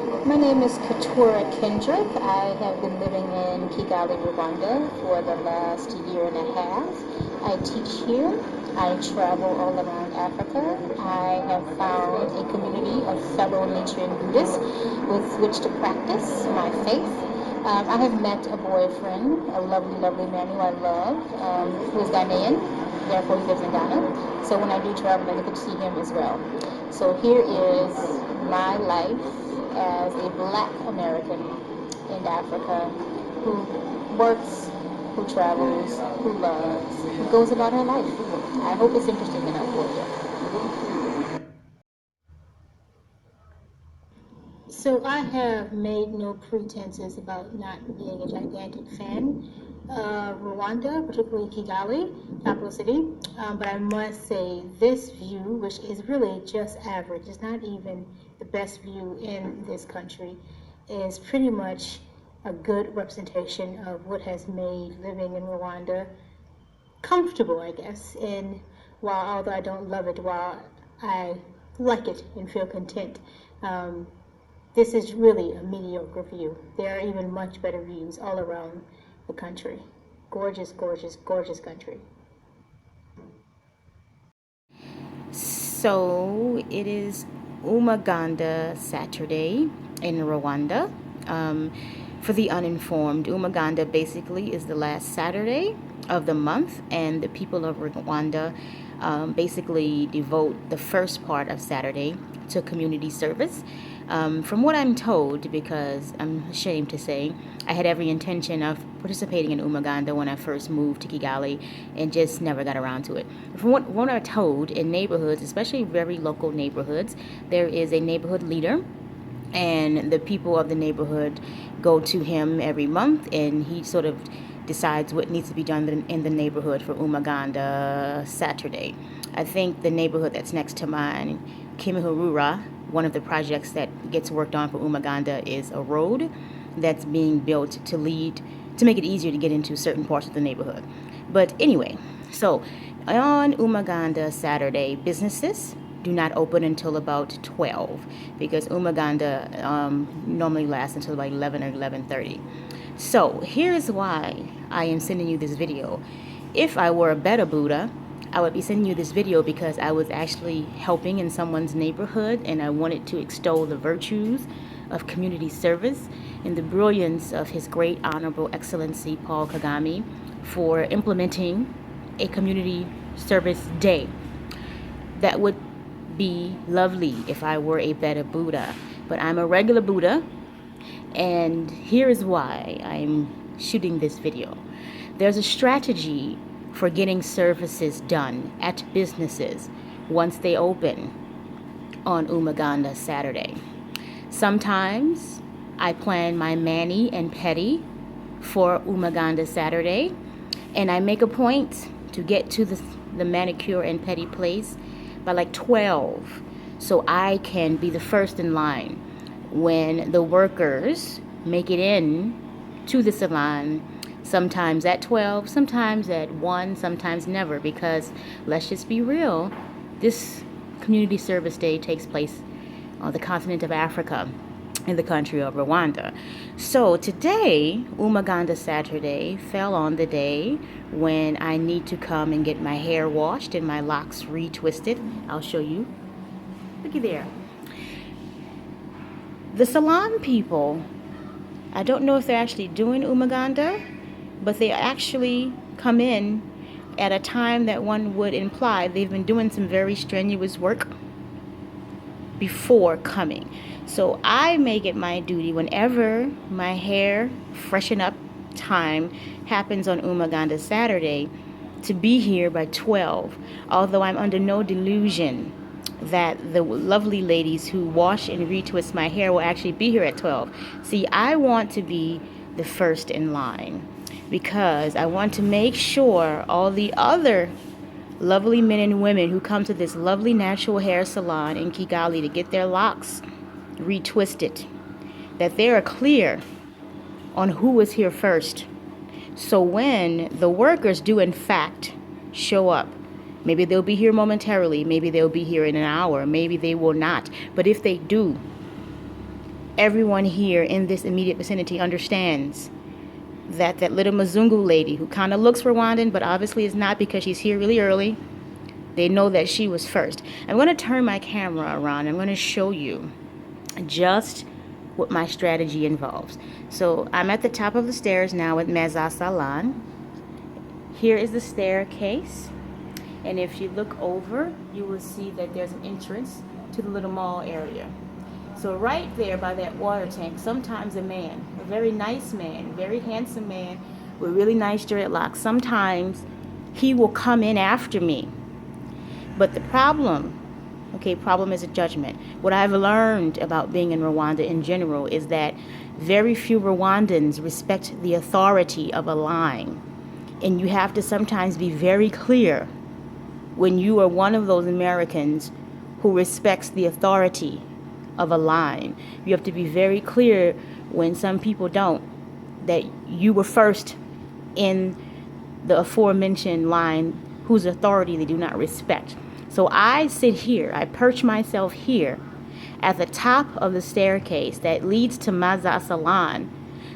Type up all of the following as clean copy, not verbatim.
My name is Keturah Kendrick. I have been living in Kigali, Rwanda for the last year and a half. I teach here. I travel all around Africa. I have found a community of fellow Nichiren Buddhists with which to practice my faith. I have met a boyfriend, a lovely, lovely man who I love, who is Ghanaian, therefore he lives in Ghana. So when I do travel, I get to see him as well. So here is my life as a black American in Africa who works, who travels, who loves, who goes about her life. I hope it's interesting enough for you. So I have made no pretenses about not being a gigantic fan of Rwanda, particularly Kigali, capital city. But I must say this view, which is really just average, it's not even the best view in this country, is pretty much a good representation of what has made living in Rwanda comfortable, I guess. And although I don't love it, while I like it and feel content, this is really a mediocre view. There are even much better views all around the country. Gorgeous, gorgeous, gorgeous country. So it is Umuganda Saturday in Rwanda. For the uninformed, Umuganda basically is the last Saturday of the month, and the people of Rwanda basically devote the first part of Saturday to community service. From what I'm told, because I'm ashamed to say, I had every intention of participating in Umuganda when I first moved to Kigali and just never got around to it. From what I'm told, in neighborhoods, especially very local neighborhoods, there is a neighborhood leader, and the people of the neighborhood go to him every month, and he sort of decides what needs to be done in the neighborhood for Umuganda Saturday. I think the neighborhood that's next to mine, Keturah, one of the projects that gets worked on for Umuganda is a road that's being built to make it easier to get into certain parts of the neighborhood. But anyway, so on Umuganda Saturday, businesses do not open until about 12 because Umuganda normally lasts until about 11 or 11:30. So here's why I am sending you this video. If I were a better Buddha, I would be sending you this video because I was actually helping in someone's neighborhood, and I wanted to extol the virtues of community service and the brilliance of His Great Honorable Excellency Paul Kagame for implementing a community service day. That would be lovely if I were a better Buddha, but I'm a regular Buddha, and here is why I'm shooting this video. There's a strategy for getting services done at businesses once they open on Umuganda Saturday. Sometimes I plan my mani and pedi for Umuganda Saturday, and I make a point to get to the manicure and pedi place by like 12 so I can be the first in line when the workers make it in to the salon, sometimes at 12, sometimes at 1, sometimes never, because let's just be real, this community service day takes place on the continent of Africa in the country of Rwanda. So today, Umuganda Saturday, fell on the day when I need to come and get my hair washed and my locks retwisted. I'll show you. Looky there. The salon people, I don't know if they're actually doing Umuganda, but they actually come in at a time that one would imply they've been doing some very strenuous work before coming. So I make it my duty whenever my hair freshen up time happens on Umuganda Saturday to be here by 12, although I'm under no delusion that the lovely ladies who wash and retwist my hair will actually be here at 12. See, I want to be the first in line because I want to make sure all the other lovely men and women who come to this lovely natural hair salon in Kigali to get their locks retwisted, that they are clear on who is here first. So when the workers do in fact show up, maybe they'll be here momentarily, maybe they'll be here in an hour, maybe they will not, but if they do, everyone here in this immediate vicinity understands that that little Mzungu lady who kind of looks Rwandan, but obviously is not because she's here really early, they know that she was first. I'm going to turn my camera around. I'm going to show you just what my strategy involves. So I'm at the top of the stairs now at Meza Salon. Here is the staircase. And if you look over, you will see that there's an entrance to the little mall area. So right there by that water tank, sometimes a man, a very nice man, very handsome man with really nice dreadlocks, sometimes he will come in after me. But the problem is a judgment. What I've learned about being in Rwanda in general is that very few Rwandans respect the authority of a line. And you have to sometimes be very clear when you are one of those Americans who respects the authority of a line. You have to be very clear when some people don't, that you were first in the aforementioned line whose authority they do not respect. So I sit here, I perch myself here at the top of the staircase that leads to Maza Salon.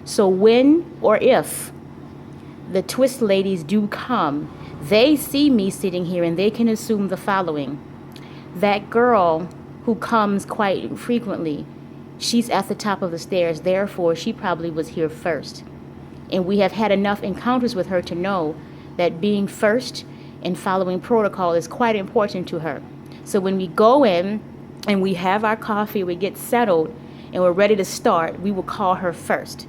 So when or if the twist ladies do come, they see me sitting here and they can assume the following. That girl who comes quite frequently, she's at the top of the stairs, therefore she probably was here first. And we have had enough encounters with her to know that being first and following protocol is quite important to her. So when we go in and we have our coffee, we get settled, and we're ready to start, we will call her first.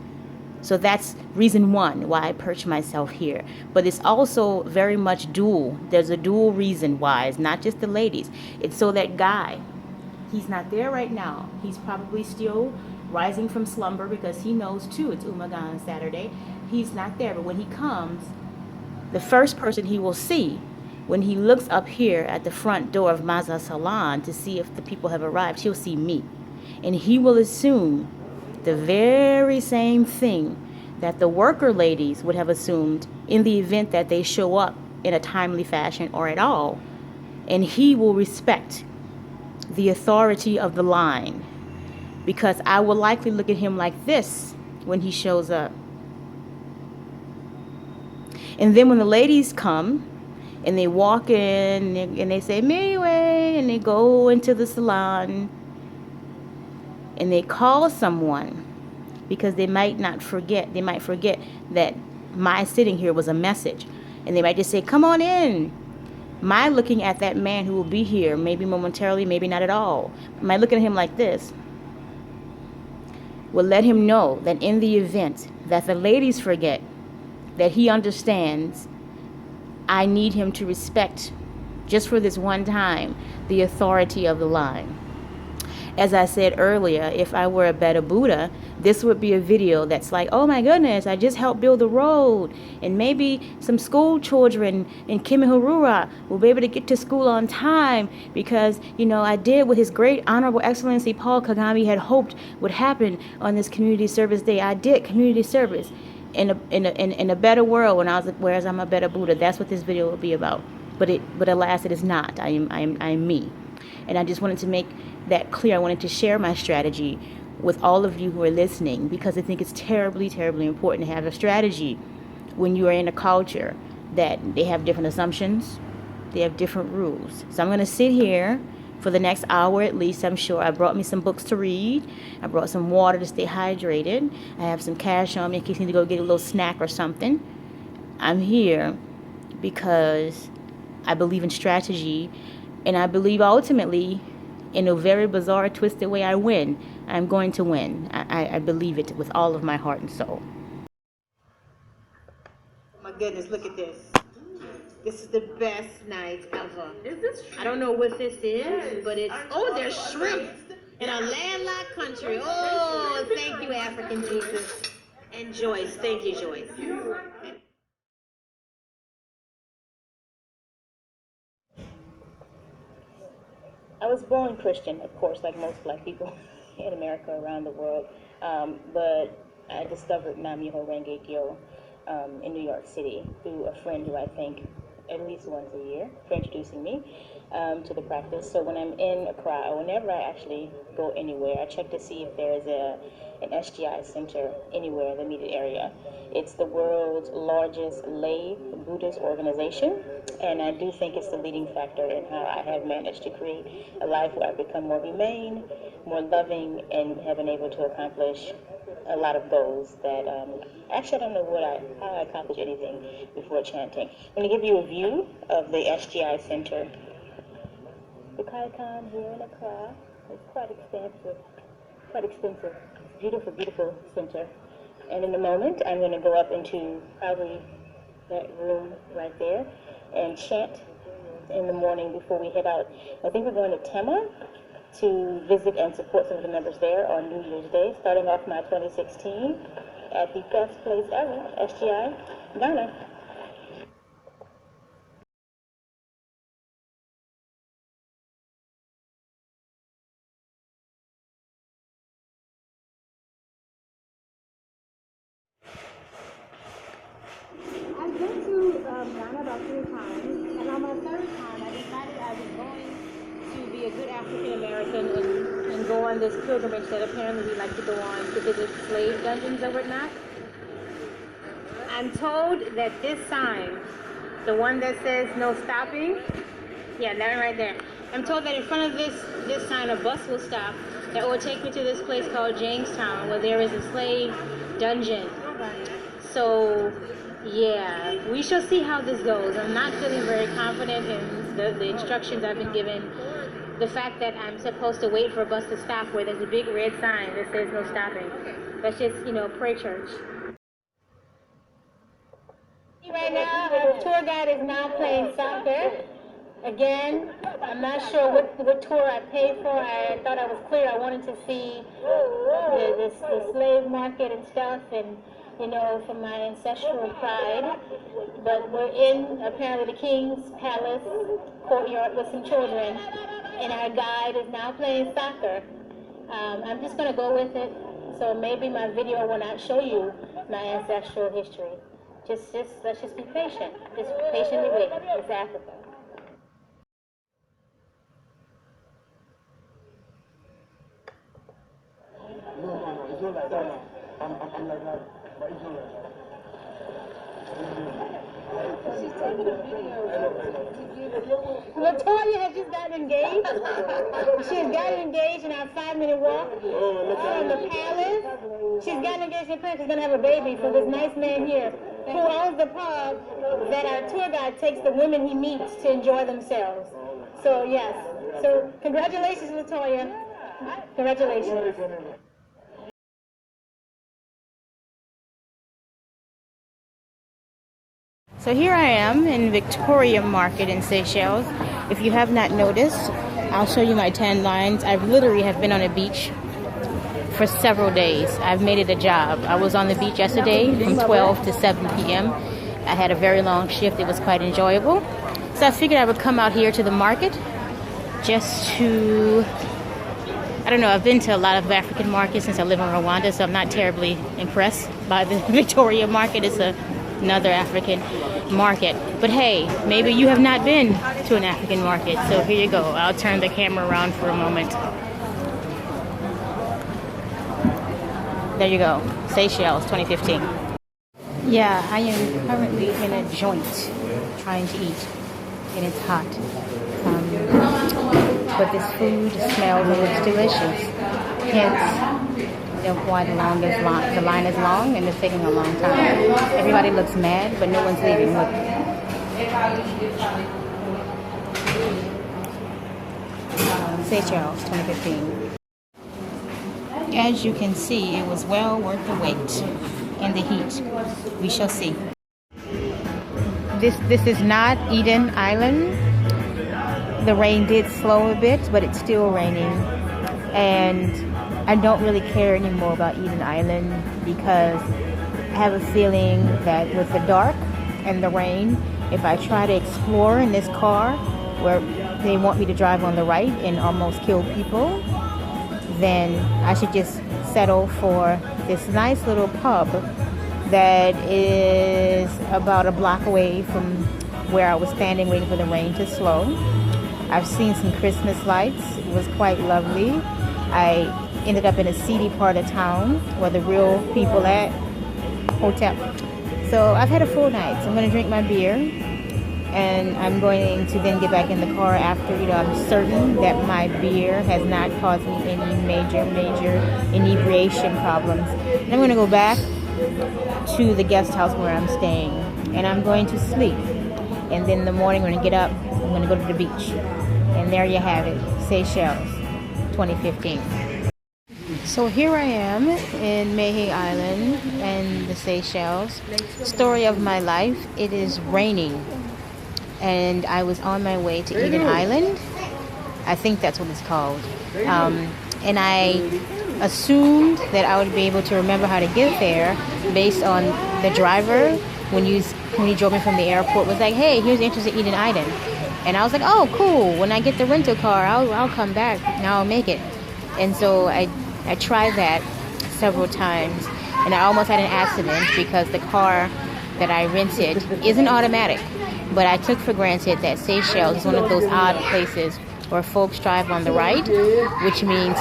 So that's reason one why I perch myself here. But it's also very much dual. There's a dual reason why. It's not just the ladies. It's so that guy, he's not there right now. He's probably still rising from slumber because he knows too it's Umuganda Saturday. He's not there, but when he comes, the first person he will see when he looks up here at the front door of Maza Salon to see if the people have arrived, he'll see me. And he will assume the very same thing that the worker ladies would have assumed in the event that they show up in a timely fashion or at all. And he will respect the authority of the line because I will likely look at him like this when he shows up. And then when the ladies come and they walk in and they say, Miwe, and they go into the salon and they call someone because they might forget that my sitting here was a message. And they might just say, come on in. My looking at that man who will be here, maybe momentarily, maybe not at all, my looking at him like this will let him know that in the event that the ladies forget, that he understands I need him to respect, just for this one time, the authority of the line. As I said earlier, if I were a better Buddha, this would be a video that's like, oh my goodness, I just helped build the road. And maybe some school children in Kimihurura will be able to get to school on time because, I did what His Great Honorable Excellency Paul Kagame had hoped would happen on this community service day. I did community service in a better world whereas I'm a better Buddha. That's what this video will be about. But alas, it is not. I am me. And I just wanted to make that clear. I wanted to share my strategy with all of you who are listening because I think it's terribly, terribly important to have a strategy when you are in a culture that they have different assumptions, they have different rules. So I'm going to sit here for the next hour at least, I'm sure. I brought me some books to read. I brought some water to stay hydrated. I have some cash on me in case I need to go get a little snack or something. I'm here because I believe in strategy, and I believe ultimately, in a very bizarre, twisted way, I win. I'm going to win. I believe it with all of my heart and soul. Oh my goodness, look at this. This is the best night ever. Is this shrimp? I don't know what this is, Yes. but it's, oh, there's shrimp in a landlocked country. Oh, thank you, African Jesus. And Joyce. Thank you, Joyce. I was born Christian, of course, like most black people in America, around the world. But I discovered Nam-myoho Renge Kyo in New York City through a friend who I think at least once a year for introducing me. to the practice. So when I'm in Accra, or whenever I actually go anywhere, I check to see if there's an SGI center anywhere in the immediate area. It's the world's largest lay Buddhist organization, and I do think it's the leading factor in how I have managed to create a life where I've become more humane, more loving, and have been able to accomplish a lot of goals that actually I don't know how I accomplish anything before chanting. I'm going to give you a view of the SGI center. The Kaikon here in Accra is quite expensive, beautiful, beautiful center. And in a moment, I'm going to go up into probably that room right there and chant in the morning before we head out. I think we're going to Tema to visit and support some of the members there on New Year's Day, starting off my 2016 at the best place ever, SGI Ghana. I've been to Ghana about 3 times, and on my 3rd time, I decided I was going to be a good African American and go on this pilgrimage that apparently we like to go on to visit slave dungeons or whatnot. I'm told that this sign, the one that says no stopping, yeah, that right there. I'm told that in front of this sign a bus will stop that will take me to this place called Jamestown, where there is a slave dungeon. So yeah, we shall see how this goes. I'm not feeling very confident in the instructions I've been given. The fact that I'm supposed to wait for a bus to stop where there's a big red sign that says no stopping. That's just, pray church. Right now, our tour guide is now playing soccer. Again, I'm not sure what tour I paid for. I thought I was clear. I wanted to see the slave market and stuff, and for my ancestral pride. But we're in apparently the king's palace courtyard with some children, and our guide is now playing soccer. I'm just going to go with it, so maybe my video will not show you my ancestral history. Let's just be patient. Just patiently wait. It's Africa. No, it's not like that. I'm like that, but it's not like that. She's taking a video. Latoya has just gotten engaged. She has gotten engaged in our 5-minute walk from the palace. She's gotten engaged in Paris. She's going to have a baby for this nice man here who owns the pub that our tour guide takes the women he meets to enjoy themselves. So, yes. So, congratulations, Latoya. Congratulations. So here I am in Victoria Market in Seychelles. If you have not noticed, I'll show you my tan lines. I literally have been on a beach for several days. I've made it a job. I was on the beach yesterday from 12 to 7 p.m. I had a very long shift. It was quite enjoyable. So I figured I would come out here to the market just to, I don't know, I've been to a lot of African markets since I live in Rwanda, so I'm not terribly impressed by the Victoria Market. It's another African market. But hey, maybe you have not been to an African market, so here you go. I'll turn the camera around for a moment. There you go, Seychelles 2015. Yeah, I am currently in a joint trying to eat, and it's hot. But this food smells and looks delicious. Hence, why the line is long and it's taking a long time. Everybody looks mad, but no one's leaving. Look. Seychelles 2015. As you can see, it was well worth the wait and the heat. We shall see. This is not Eden Island. The rain did slow a bit, but it's still raining. And I don't really care anymore about Eden Island because I have a feeling that with the dark and the rain, if I try to explore in this car where they want me to drive on the right and almost kill people, then I should just settle for this nice little pub that is about a block away from where I was standing waiting for the rain to slow. I've seen some Christmas lights. It was quite lovely. I ended up in a seedy part of town where the real people at, hotel. So I've had a full night. So I'm going to drink my beer, and I'm going to then get back in the car after, I'm certain that my beer has not caused me any major inebriation problems. And I'm going to go back to the guest house where I'm staying, and I'm going to sleep. And then in the morning when I get up, I'm going to go to the beach. And there you have it, Seychelles, 2015. So here I am in Mehe Island and the Seychelles. Story of my life. It is raining, and I was on my way to Eden Island. I think that's what it's called. And I assumed that I would be able to remember how to get there based on the driver when he drove me from the airport was like, hey, here's the entrance to Eden Island. And I was like, oh, cool. When I get the rental car, I'll come back. Now I'll make it. And so I tried that several times, and I almost had an accident because the car that I rented isn't automatic. But I took for granted that Seychelles is one of those odd places where folks drive on the right, which means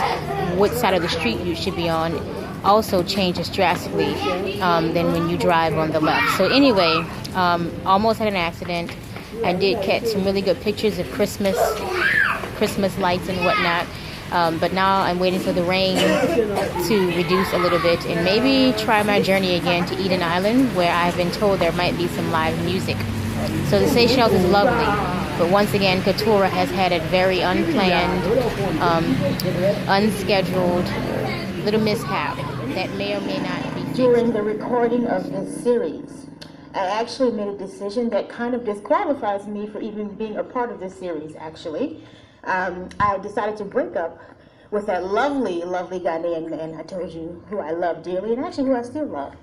what side of the street you should be on also changes drastically than when you drive on the left. So anyway, almost had an accident. I did catch some really good pictures of Christmas lights and whatnot. But now I'm waiting for the rain to reduce a little bit and maybe try my journey again to Eden Island, where I've been told there might be some live music. So the Seychelles is lovely, but once again, Keturah has had a very unplanned, unscheduled little mishap that may or may not be fixed. During the recording of this series, I actually made a decision that kind of disqualifies me for even being a part of this series, actually. I decided to break up with that lovely, lovely Ghanaian man I told you, who I love dearly, and actually who I still love.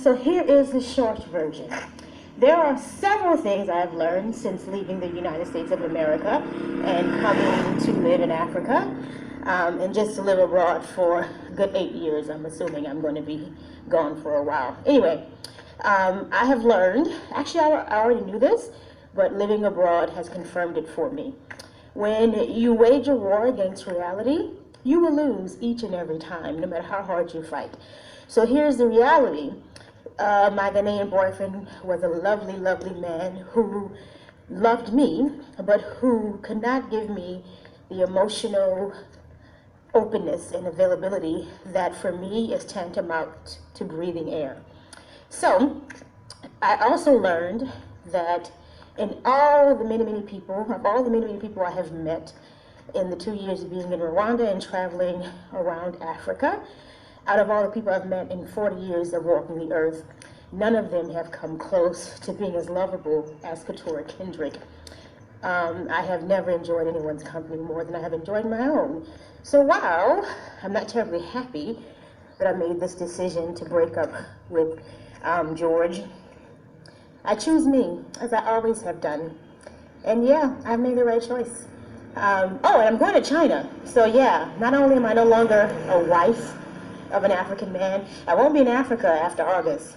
So here is the short version. There are several things I've learned since leaving the United States of America and coming to live in Africa, and just to live abroad for a good 8 years. I'm assuming I'm going to be gone for a while. Anyway, I have learned, actually I already knew this, but living abroad has confirmed it for me. When you wage a war against reality, you will lose each and every time, no matter how hard you fight. So here's the reality. My Ghanaian boyfriend was a lovely, lovely man who loved me, but who could not give me the emotional openness and availability that for me is tantamount to breathing air. So I also learned that in all the many people I have met in the 2 years of being in Rwanda and traveling around Africa, out of all the people I've met in 40 years of walking the earth, none of them have come close to being as lovable as Keturah Kendrick. I have never enjoyed anyone's company more than I have enjoyed my own. So while I'm not terribly happy that I made this decision to break up with George, I choose me, as I always have done. And yeah, I've made the right choice. And I'm going to China. So yeah, not only am I no longer a wife of an African man, I won't be in Africa after August.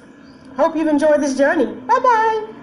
Hope you've enjoyed this journey. Bye-bye.